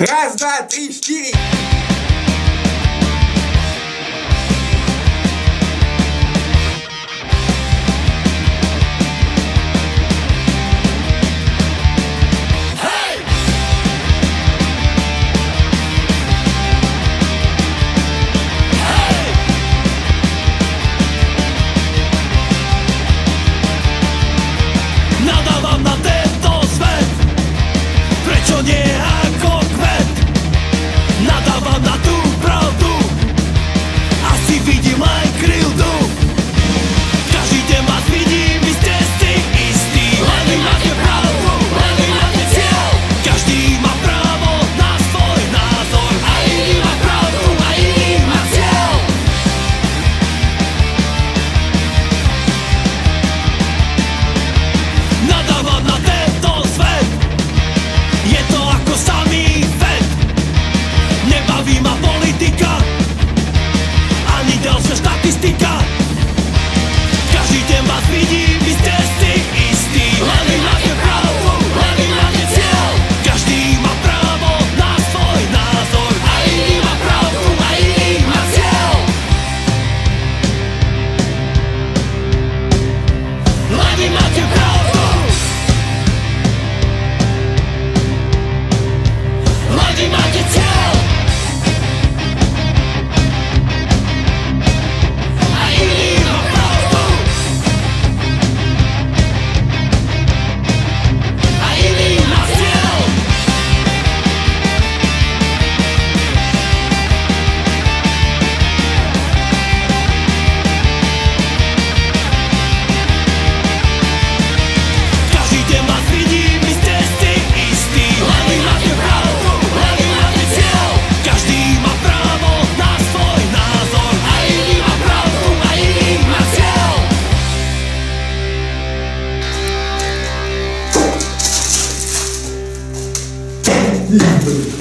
Raz, dva, tri, štyri. Nadávam na tento svet, prečo nie ako kvet? Nadávam na tú pravdu, asi vidím len krivdu. Každý deň vás vidím, vy ste si istí, len vy máte pravdu, len vy máte cieľ. Každý má právo na svoj názor, a iný má pravdu, a iný má cieľ. Nadávam na tento svet, je to ako samý vet. Nebaví ma politika, ani ďalšia štatistika. Každý deň vás vidím, vy ste si istí, len vy máte pravdu, len vy máte cieľ. Každý má právo na svoj názor, a iný má pravdu, a iný má cieľ. Len vy máte pravdu, len vy máte cieľ. A iný má pravdu, a iný má cieľ. Každý deň vás vidím, vy ste si istí, len vy máte pravdu, len vy máte cieľ. Každý má právo na svoj názor, a iný má pravdu, a iný má cieľ. Ďakujem.